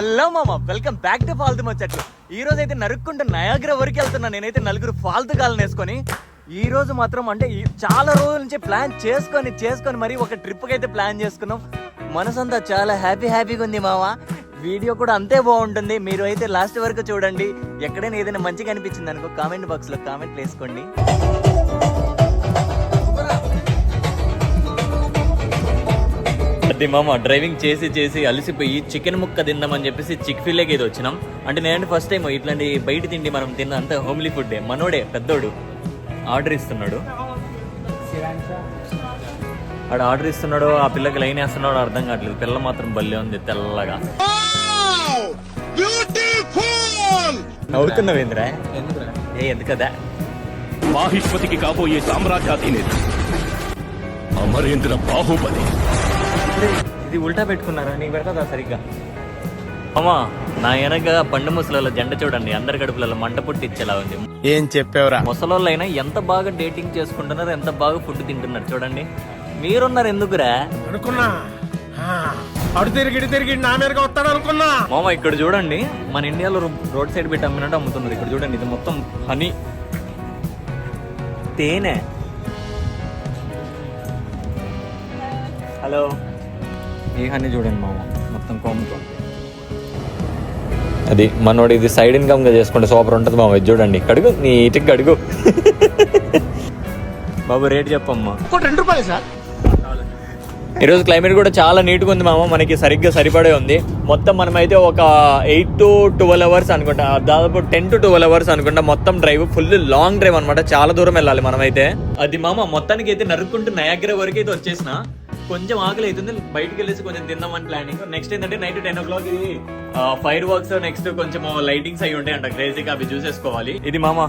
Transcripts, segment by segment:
Hello మామ, welcome back to ఫాల్తు ముచ్చట్లు. ఈ రోజు అయితే నరుక్కుంటూ నయాగ్రా వరకు వెళ్తున్నా. నేనైతే నలుగురు ఫాల్తు గాలను వేసుకొని ఈ రోజు మాత్రం అంటే చాలా రోజుల నుంచి ప్లాన్ చేసుకొని మరి ఒక ట్రిప్కి అయితే ప్లాన్ చేసుకున్నాం. మనసంతా చాలా హ్యాపీగా ఉంది మామ. వీడియో కూడా అంతే బాగుంటుంది. మీరు అయితే లాస్ట్ వరకు చూడండి. ఎక్కడైనా ఏదైనా మంచిగా అనిపించింది అనుకో కామెంట్ బాక్స్లో కామెంట్లు వేసుకోండి. అది మామ డ్రైవింగ్ చేసి అలసిపోయి చికెన్ ముక్క తిందామని చెప్పేసి చిక్ ఫిల్లేకి ఏదో వచ్చినాం. అంటే నేనంటే ఫస్ట్ టైం ఇట్లాంటి బయట తిండి మనం తిన్న అంత హోమ్లీ ఫుడ్డే. మనోడే పెద్దోడు ఆర్డర్ ఇస్తున్నాడు. ఆ పిల్లకి లైన్ వేస్తున్నాడు అర్థం కావట్లేదు. పిల్ల మాత్రం భలే ఉంది తెల్లగా. నవ్వుతున్నావేంద్రా? ఎందుకదా? మాహిష్మతికి కాబోయే సామ్రాజ్యాధినేత అమరేంద్ర బాహుబలి. ఇది ఉల్టా పెట్టుకున్నారా? నీకు పెడతా సరిగ్గా. అమ్మా, నా వెనక పండు ముసలలో జెండ చూడండి. అందరి గడుపులలో మంట పుట్టించేలా ఉంది. ఏం చెప్పావురా? ముసలోళ్ళైనా ఎంత బాగా డేటింగ్ చేసుకుంటున్నారు, ఎంత బాగా ఫుడ్ తింటున్నారు చూడండి. మీరున్నారు ఎందుకురా అనుకున్నా. అడు తిరిగి నా మీదగా వస్తాడు అనుకున్నా. మామ ఇక్కడ చూడండి, మన ఇండియాలో రోడ్ సైడ్ పెట్టి అమ్మినట్టు అమ్ముతున్నారు. ఇక్కడ చూడండి, ఇది మొత్తం హనీ, తేనె. హలో, ఈ హనీ చూడండి మామ, మొత్తం కొమ్ముతో. అది మనోడు ఇది సైడ్ ఇన్కమ్ గా చేసుకుంటే సూపర్ ఉంటుంది మామ. ఇది చూడండి, కడుగు నీటికి కడుగు. బాబు రేట్ చెప్పమ్మా. 2 రూపాయలు సార్. ఈరోజు క్లైమేట్ కూడా చాలా నీట్గా ఉంది మామ. మనకి సరిగ్గా సరిపడే ఉంది. మొత్తం మనమైతే ఒక 8 to 12 అవర్స్ అనుకుంటా, దాదాపు 10 to 12 అవర్స్ అనుకుంటా. మొత్తం డ్రైవ్ ఫుల్ లాంగ్ డ్రైవ్ అనమాట. చాలా దూరం వెళ్ళాలి మనమైతే. అది మామ మొత్తానికి అయితే నరుక్కుంటూ నయాగ్రా వరకు అయితే వచ్చేసిన. కొంచెం ఆకలి అవుతుంది, బయటకు వెళ్ళేసి కొంచెం తిందామని ప్లానింగ్. నెక్స్ట్ ఏంటంటే నైట్ 10 o'clock ఇది ఫైర్ వర్క్స్, నెక్స్ట్ కొంచెం లైటింగ్స్ అయి ఉంటాయి అంట క్రేజీగా, అవి చూసేసుకోవాలి. ఇది మామ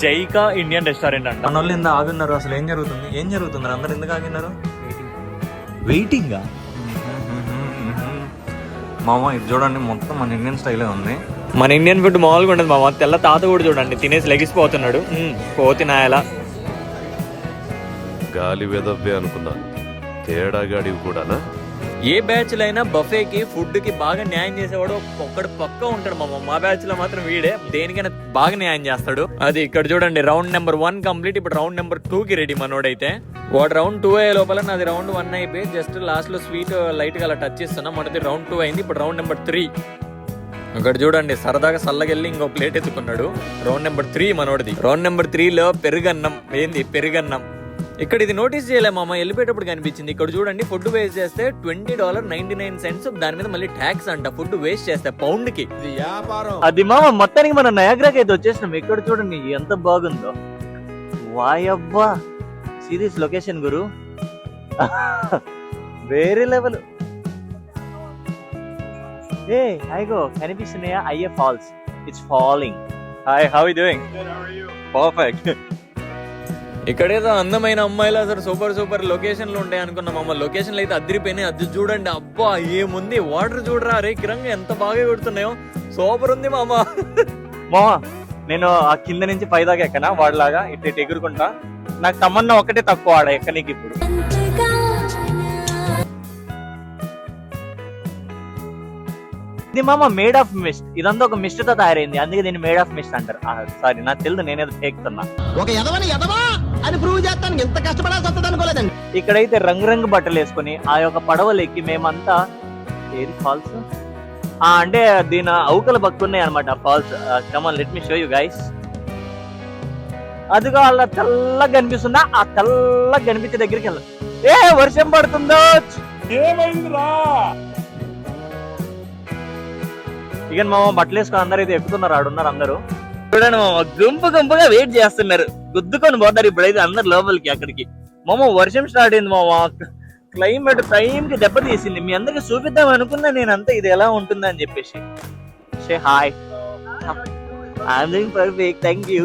జైకా ఇండియన్ రెస్టారెంట్ అంట. మన వాళ్ళు ఎందుకు ఆగున్నారు? అసలు ఏం జరుగుతుంది? అందరు ఎందుకు ఆగినారు? వెయిటింగా మామ. ఇది చూడండి, మొత్తం మన ఇండియన్ స్టైలే ఉంది. మన ఇండియన్ ఫుడ్ మామూలుగా ఉండదు మామ. తెల్ల తాత కూడా చూడండి తినేసి లెగిసిపోతున్నాడు. పోతినాయలా గాలి వెదవ్వే అనుకున్నా, తేడాగాడి కూడానా? ఏ బ్యాచ్ లో అయినా బఫే కి ఫుడ్ కి బాగా న్యాయం చేసేవాడు ఒక్కడు పక్కా ఉంటాడు మామ. మా బ్యాచ్ లో మాత్రం వీడే దేనికైనా బాగా న్యాయం చేస్తాడు. అది ఇక్కడ చూడండి, రౌండ్ నెంబర్ 1 కంప్లీట్. ఇప్పుడు రౌండ్ నెంబర్ 2 కి రెడీ మనోడైతే. వాడు రౌండ్ 2 అయ్యే లోపల నాది రౌండ్ 1 అయిపోయి జస్ట్ లాస్ట్ లో స్వీట్ లైట్ గా అలా టచ్ చేస్తున్నా. మొదటి రౌండ్ 2 అయింది. ఇప్పుడు రౌండ్ నెంబర్ 3. ఇక్కడ చూడండి, సరదాగా సల్లగెళ్ళి ఇంకో ప్లేట్ ఎత్తుకున్నాడు. రౌండ్ నెంబర్ 3 మనోడిది. రౌండ్ నెంబర్ 3 లో పెరుగన్నం. ఏంది పెరుగన్నం? ఇక్కడ ఇది నోటీస్ చేయలే మామ, వెళ్ళిపోయేటప్పుడు కనిపించింది. ఇక్కడ చూడండి, ఫుడ్ వేస్ట్ చేస్తే $20.99. దాని మీద మళ్ళీ ట్యాక్స్ అంట ఫుడ్ వేస్ట్ చేస్తే పౌండ్ కి. అది మామ మొత్తానికి మనం నయాగ్రాకి అయితే వచ్చేసినాం. ఇక్కడ చూడండి ఎంత బాగుందో. వాయబ్బా, సీరియస్ లొకేషన్ గురు, వేరే లెవెల్. ఏ హాయిగో కనిపిస్తున్నాయా? అయ్యే falls, it's falling. Hi, how you doing? Perfect. ఇక్కడేదో అందమైన అమ్మాయిలు అసలు సూపర్ లొకేషన్లు ఉంటాయి అనుకున్నాం అమ్మ. లొకేషన్లు అయితే అదిరిపోయినాయి. అది చూడండి, అబ్బా ఏముంది. వాటర్ చూడరా రే కిరంగా, ఎంత బాగా కొడుతున్నాయో. సూపర్ ఉంది మామ. నేను ఆ కింద నుంచి పై దాకా ఎక్కనా వాడిలాగా ఇట్లా ఎగురుకుంటా. నాకు తమన్నా ఒకటే తక్కువ ఆడ ఎక్కనికి. ఇప్పుడు ఇది మామ మేడ్ ఆఫ్ మిస్ట్. ఇదంతా ఒక మిస్ట్ తో తయారైంది, అందుకే దీన్ని మేడ్ ఆఫ్ మిస్ట్ అంటారు. సారీ, నాకు తెలియదు, నేనేదో ఫేక్తున్నా. ఇక్కడైతే రంగు బట్టలు వేసుకుని ఆ యొక్క పడవలు ఎక్కి మేమంతా ఏది ఫాల్స్ అంటే దీని అవుకల పక్కున్నాయి అనమాట falls. Come on let me show you guys. అదిగా అలా తెల్లగా కనిపిస్తుందా? ఆ తెల్లగా కనిపించే దగ్గరికి వెళ్ళ. వర్షం పడుతుందో ఏమైందిరా? ఇక మామ బట్టలు వేసుకొని అందరు అయితే ఎక్కుతున్నారు. ఆడున్నారు అందరూ. చూడండి మామ, గుంపుగా వెయిట్ చేస్తున్నారు. గుద్దుకొని పోతారు ఇప్పుడైతే అందరు లోపలికి. అక్కడికి మామ వర్షం స్టార్ట్ అయింది మామ. క్లైమేట్ టైంకి దెబ్బతీసింది. మీ అందరికి చూపిద్దాం అనుకున్నా నేను అంతా, ఇది ఎలా ఉంటుంది అని చెప్పేసి. Say hi, I'm doing perfect, thank you.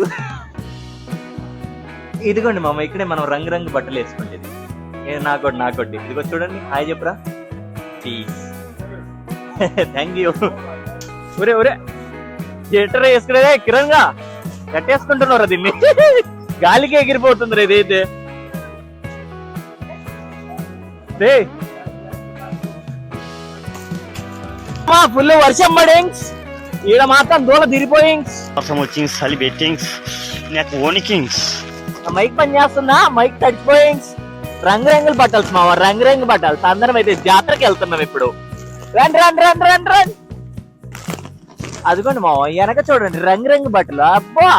ఇదిగోండి మామ, ఇక్కడే మనం రంగు బట్టలు వేసుకుంటేది. నాకోటి ఇదిగో చూడండి. హాయ్ చెప్పురా, ప్లీజ్. Thank you. ఒరే జెటర్ వేసుకునేదే కిరణ్ గా కట్టేసుకుంటున్నారా దీన్ని? గాలికి ఎగిరిపోతుంది ఇదైతే. ఫుల్ వర్షం పడింగ్స్, ఈడ మాత్రం దూల తిరిపోయింగ్స్, వర్షం వచ్చింగ్, చలి పెట్టింగ్స్, నాకు ఓనికింగ్స్. మైక్ పని చేస్తుందా, మైక్ తడిచిపోయింగ్స్. రంగురంగుల బట్టలు మావ, రంగురంగు బట్టలు. అందరం అయితే జాతరకి వెళ్తున్నాం ఇప్పుడు. రండి రండి రండి రండి రండి. అదిగోండి మావ, వెనక చూడండి రంగురంగు బట్టలు. అబ్బా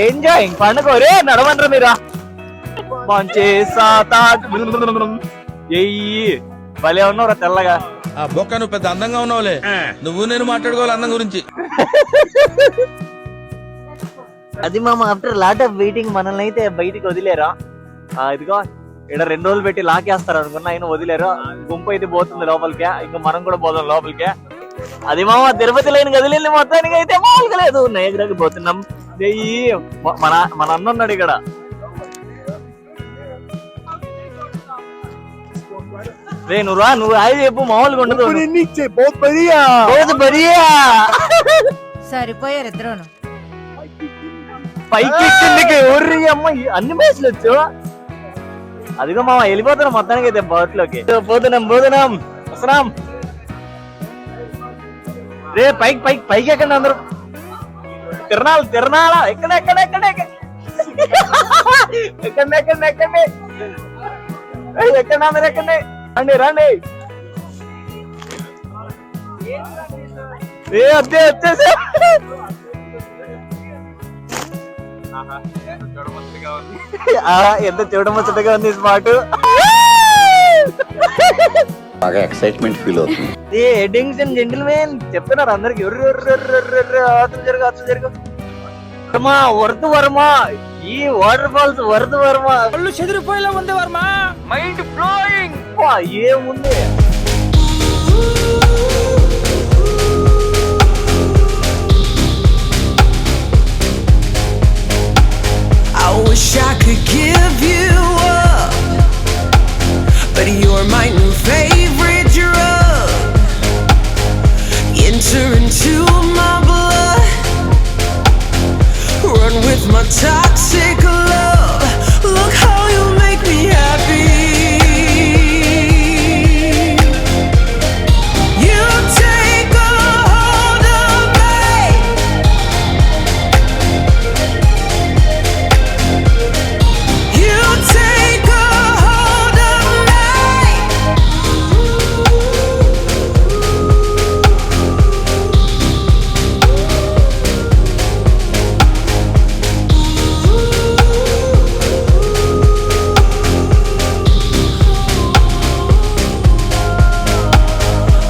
ఎంజాయింగ్ పండుగ. రే నడవండ్రా మీరా. మంచి భలే ఉన్నావురా తెల్లగా. ఆ బొక్క నువ్వు పెద్ద అందంగా ఉన్నావులే. నువ్వు నేను మాట్లాడుకోవాలి అందం గురించి. అది మామ, ఆఫ్టర్ లాట్ ఆఫ్ వెయిటింగ్ మనల్ని అయితే బయటికి వదిలేరా. ఇదిగో ఇక్కడ 2 రోజులు పెట్టి లాకేస్తారు అనుకున్నా, ఆయన వదిలేరు. గుంపు అయితే పోతుంది లోపలికే, ఇంకా మనం కూడా పోదాం లోపలికే. అది మామ తిరుపతి లైన్ కదిలింది మొత్తానికి. అయితే మామూలుగా లేదు, నయగ్రాకి పోతున్నాం. మన అన్న ఉన్నాడు ఇక్కడ. రే నువ్వు రా, నువ్వు ఆయన చెప్పు, మామూలుగా ఉండదు. సరిపోయారు ఇద్దరును. పైకి కిందకి ఊర్రి అమ్మ, అన్ని బస్సులు వచ్చు. అదిగో మామ వెళ్ళిపోతున్నాం మొత్తానికి అయితే బోట్లోకి. పోతున్నాం పోతున్నాం వస్తున్నాం. రే పైకి పైకి పైకి ఎక్కండి అందరూ. తిరణాల ఎక్కడ ఎక్కడ ఎక్కడ ఎక్కండి ఎక్కండి ఎక్కండి ఎక్కండి అందరు ఎక్కండి. రండి రండి. ఏ అదే వచ్చేసా. ఎంత చూడముచ్చటగా ఉంది స్మార్ట్. బాగా ఎక్సైట్మెంట్ ఫీల్ అవుతుంది. హెడ్డింగ్స్ అండ్ జెంటిల్మెన్ చెప్తున్నారు అందరికి. జరుగు వరద వర్మ, ఈ వాటర్ ఫాల్స్ వరద వర్మ. ఒళ్ళు చెదిరిపోయేలా ఉంది వర్మ. Mind blowing. ఏముంది. I wish I could give you up, but you're my new favorite drug. Enter into my blood, run with my toxic love. Look how you make me happy. You take a hold of me. You take a hold of me.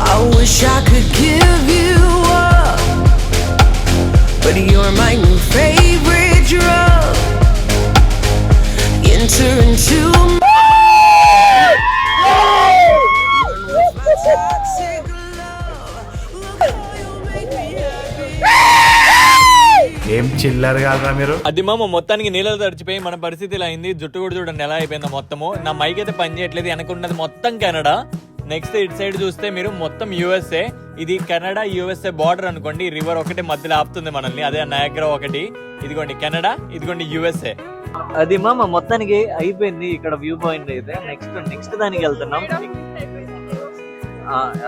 I wish I could give you up, but you're my new favorite drug. Enter into my toxic love. Look how you make me happy. ఏం చిల్లర కాదురా మీరు. అది మామ మొత్తానికి నీళ్ళలో తడిచిపోయి మన పరిస్థితి ఇలా అయింది. జుట్టు కూడా చూడండి ఎలా అయిపోయిందో మొత్తము. నా మైక్ అయితే పని చేయట్లేదు. వెనకున్నది మొత్తం కెనడా. నెక్స్ట్ ఇటు సైడ్ చూస్తే మీరు మొత్తం యుఎస్ఏ. ఇది కెనడా యుఎస్ఏ బార్డర్ అనుకోండి. రివర్ ఒకటి మధ్యలో ఆపుతుంది మనల్ని, అదే నయాగ్రా ఒకటి. ఇదిగోండి కెనడా, ఇదిగోండి యుఎస్ఏ. అది మామ మొత్తానికి అయిపోయింది ఇక్కడ వ్యూ పాయింట్ అయితే. నెక్స్ట్ దానికి వెళ్తున్నాం.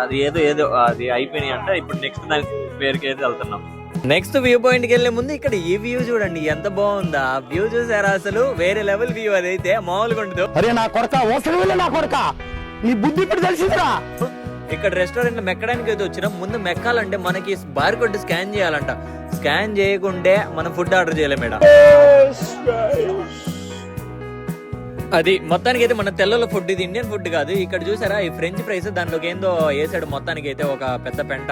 అది ఏదో అది అయిపోయినాయి అంటే ఇప్పుడు నెక్స్ట్ దాని పేరుకి అయితే వెళ్తున్నాం. నెక్స్ట్ వ్యూ పాయింట్ కి వెళ్లే ముందు ఇక్కడ ఈ వ్యూ చూడండి ఎంత బాగుందా. ఆ వ్యూ చూసారా, అసలు వేరే లెవెల్ వ్యూ. అదైతే మామూలుగా ఉండదు. అరే నా కొడక, నా కొడక, నీ బుద్ధి ఇప్పుడు తెలిసిందిరా. ఇక్కడ రెస్టారెంట్ మెక్కడానికి అయితే వచ్చినాం. ముందు మెక్కాలంటే మనకి బార్ కోడ్ స్కాన్ చేయాలంట. స్కాన్ చేయకుంటే మనం ఫుడ్ ఆర్డర్ చేయలేం మేడం. అది మొత్తానికి అయితే మన తెల్లలో ఫుడ్, ఇది ఇండియన్ ఫుడ్ కాదు. ఇక్కడ చూసారా ఈ ఫ్రెంచ్ ఫ్రైస్, దాంట్లోకి ఏందో వేసాడు మొత్తానికి అయితే ఒక పెద్ద పెంట.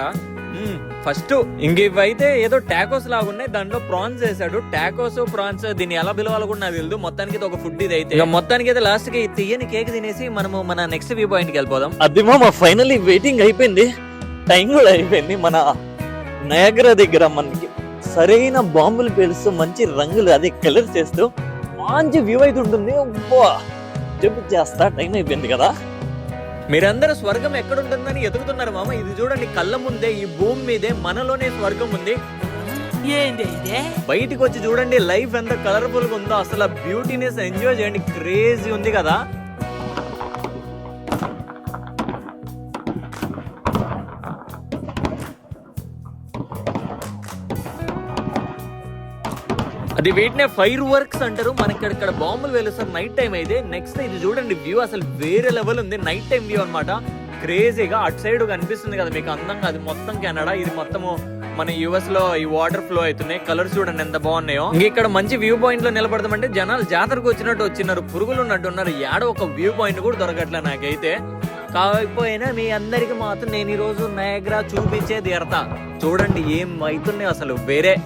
ఫస్ట్ ఇంక ఇవైతే ఏదో టాకోస్ లాగా ఉన్నాయి, దాంట్లో ప్రాన్స్ వేసాడు. టాకోస్ ప్రాన్స్ దీన్ని ఎలా పిలవాలో కూడా నాకు తెలియదు. మొత్తానికి అయితే ఒక ఫుడ్ ఇది అయితే. మొత్తానికి అయితే లాస్ట్ కి తీయని కేక్ తినేసి మనము మన నెక్స్ట్ వ్యూ పాయింట్ కి వెళ్ళిపోదాం. అది మా ఫైనల్లీ వెయిటింగ్ అయిపోయింది, టైం కూడా అయిపోయింది. మన నయాగ్రా దగ్గర మనకి సరైన బాంబులు పేలుస్తూ మంచి రంగులు అదే కలర్ చేస్తూ మంచి వ్యూ అయితే ఉంటుంది. చేస్తా టైం అయిపోయింది కదా. మీరందరూ స్వర్గం ఎక్కడుంటుందని ఎదుగుతున్నారు మామ. ఇది చూడండి కళ్ళ ముందే, ఈ భూమి మీదే మనలోనే స్వర్గం ఉంది. బయటికి వచ్చి చూడండి లైఫ్ ఎంత కలర్ఫుల్ గా ఉందో. అసలు బ్యూటీనెస్ ఎంజాయ్ చేయండి. క్రేజీ ఉంది కదా. అది వీటినే ఫైర్ వర్క్స్ అంటారు. మనకి ఇక్కడ బాంబులు వెలుస్తారు నైట్ టైం అయితే. నెక్స్ట్ ఇది చూడండి వ్యూ అసలు వేరే లెవెల్ ఉంది. నైట్ టైం వ్యూ అన్నమాట. క్రేజీగా అటు సైడ్ కనిపిస్తుంది కదా మీకు అందంగా, అది మొత్తం కెనడా, ఇది మొత్తము మన యుఎస్ లో ఈ వాటర్ ఫ్లో అవుతున్నాయి. కలర్స్ చూడండి ఎంత బాగున్నాయో. ఇంక ఇక్కడ మంచి వ్యూ పాయింట్ లో నిలబడదామంటే జనాలు జాతరకు వచ్చినట్టు వచ్చినారు, పురుగులు ఉన్నట్టు ఉన్నారు. ఏడ ఒక వ్యూ పాయింట్ కూడా దొరకట్లే నాకైతే. కాకపోయినా మీ అందరికి మాత్రం నేను ఈ రోజు నయాగ్రా చూపించే తీరతా. చూడండి ఏం అవుతున్నాయి అసలు వేరే.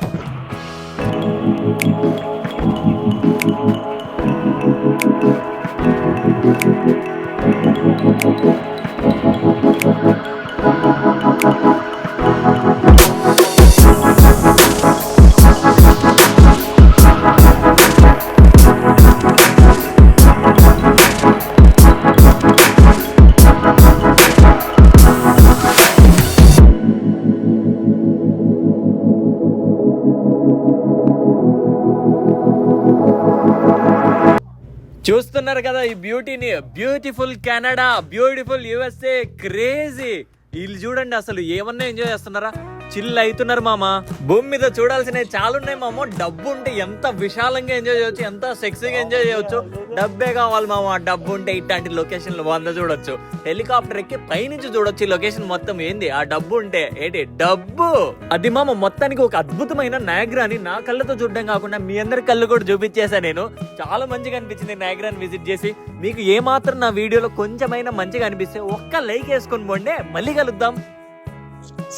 చూస్తున్నారు కదా ఈ బ్యూటీని. Beautiful Canada, beautiful USA, crazy. వీళ్ళు చూడండి అసలు ఏమన్నా ఎంజాయ్ చేస్తున్నారా, చిల్ అవుతున్నారు మామ. భూమి మీద చూడాల్సినవి చాలా ఉన్నాయి మామ. డబ్బు ఉంటే ఎంత విశాలంగా ఎంజాయ్ చేయొచ్చు, ఎంత సెక్సీగా ఎంజాయ్ చేయొచ్చు. డబ్బే కావాలి మామ. డబ్బు ఉంటే ఇట్లాంటి లొకేషన్లు 100 చూడొచ్చు. హెలికాప్టర్ ఎక్కి పైనుంచి చూడొచ్చు ఈ లొకేషన్ మొత్తం. ఏంది ఆ డబ్బు ఉంటే? ఏంటి డబ్బు అది మామ. మొత్తానికి ఒక అద్భుతమైన నయాగ్రాని నా కళ్ళతో చూడడం కాకుండా మీ అందరి కళ్ళు కూడా చూపించేసా నేను. చాలా మంచిగా అనిపించింది నయాగ్రాని విజిట్ చేసి. మీకు ఏమాత్రం నా వీడియోలో కొంచెమైనా మంచిగా అనిపిస్తే ఒక్క లైక్ వేసుకొని పోండి. మళ్ళీ కలుద్దాం.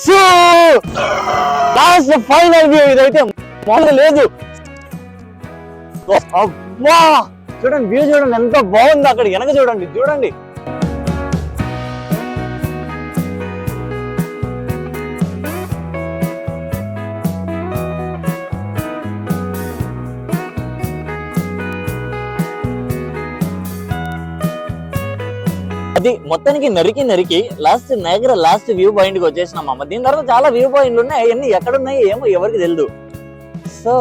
సో లాస్ట్ ఫైనల్ వ్యూ ఇదైతే మామూలుగా లేదు. అబ్బా చూడండి వ్యూ చూడండి ఎంత బాగుంది. అక్కడ వెనక చూడండి చూడండి. అది మొత్తానికి నరికి last Niagara last view point కి వచ్చేసినాం అమ్మ. దీని తర్వాత చాలా వ్యూ పాయింట్లు ఉన్నాయి. అవన్నీ ఎక్కడున్నాయి ఏమో ఎవరికి తెలియదు. సో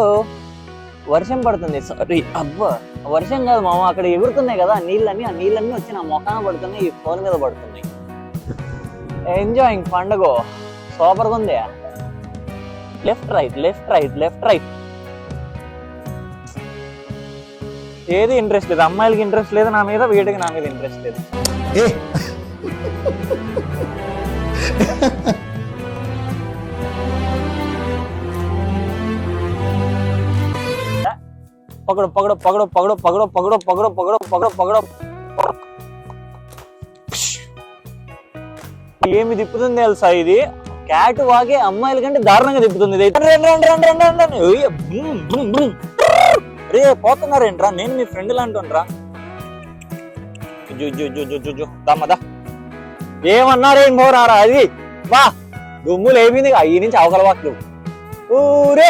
వర్షం పడుతుంది. సారీ అబ్బా వర్షం కాదు మామ, అక్కడ ఎగురుతున్నాయి కదా నీళ్ళన్నీ. ఆ నీళ్ళన్నీ వచ్చి నా మొఖాన పడుతున్నాయి, ఈ ఫోన్ మీద పడుతున్నాయి. ఎంజాయింగ్ పండుగ సూపర్గా ఉంది. Left right left right left right. ఏది ఇంట్రెస్ట్ లేదు. అమ్మాయిలకి ఇంట్రెస్ట్ లేదు నా మీద, వీటికి నా మీద ఇంట్రెస్ట్ లేదు. పగడో పగడో పగడో పగడో పగడో పగడో పగడో పగడో పగడో పగడో. ఏమి తిప్పుతుంది తెలుసా ఇది? క్యాట్ వాగే అమ్మాయిల కంటే దారుణంగా తిప్పుతుంది ఇది. రే పోతున్నారేంట్రా, నేను మీ ఫ్రెండ్ లాంటిరా. దమ్మదా ఏమన్నారేం పోరారా అది. బా దుమ్ములు ఏమింది ఈ నుంచి అవకల వాక్లు ఊరే.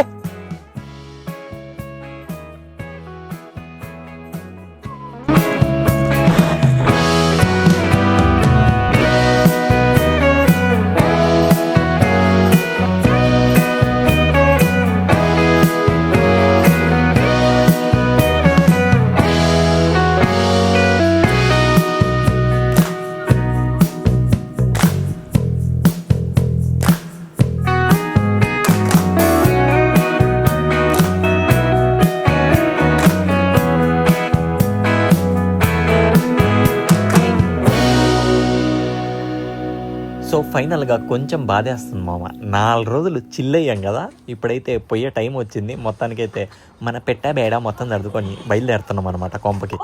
సో ఫైనల్ గా కొంచెం బాధేస్తుంది మామ. 4 రోజులు చిల్ అయ్యాం కదా, ఇప్పుడైతే పోయే టైం వచ్చింది. మొత్తానికైతే మన పెట్ట బేడ మొత్తం సర్దుకొని బయలుదేరుతున్నాం అనమాట కొంపకి.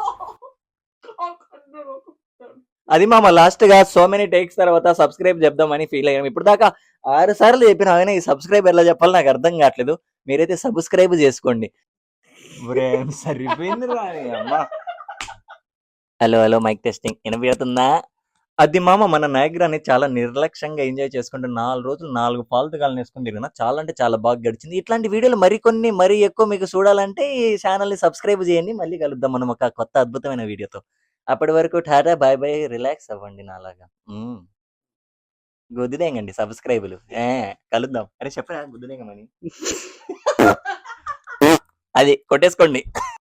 అది మామ లాస్ట్ గా సో మెనీ టేక్స్ తర్వాత సబ్స్క్రైబ్ చెప్దామని ఫీల్ అయ్యాం. ఇప్పుడు దాకా 6 సార్లు చెప్పిన ఆయన ఈ సబ్స్క్రైబ్ ఎలా చెప్పాలి నాకు అర్థం కావట్లేదు. మీరైతే సబ్స్క్రైబ్ చేసుకోండి. సరిపోయింది. హలో హలో మైక్ టెస్టింగ్ వినపడుతుందా? అది మామ మన నయాగ్రాని చాలా నిర్లక్ష్యంగా ఎంజాయ్ చేసుకుంటూ 4 రోజులు 4 పాలతగాలను వేసుకుని తిరిగినా. చాలా అంటే చాలా బాగా గడిచింది. ఇట్లాంటి వీడియోలు మరికొన్ని మరీ ఎక్కువ మీకు చూడాలంటే ఈ ఛానల్ని సబ్స్క్రైబ్ చేయండి. మళ్ళీ కలుద్దాం మనం ఒక కొత్త అద్భుతమైన వీడియోతో. అప్పటి వరకు టాటా బాయ్ బాయ్. రిలాక్స్ అవ్వండి నాలాగా. గుద్దుదేంగండి సబ్స్క్రైబులు. కలుద్దాం. అరే చెప్పరా గుద్దుదేంగమని. అది కొట్టేసుకోండి.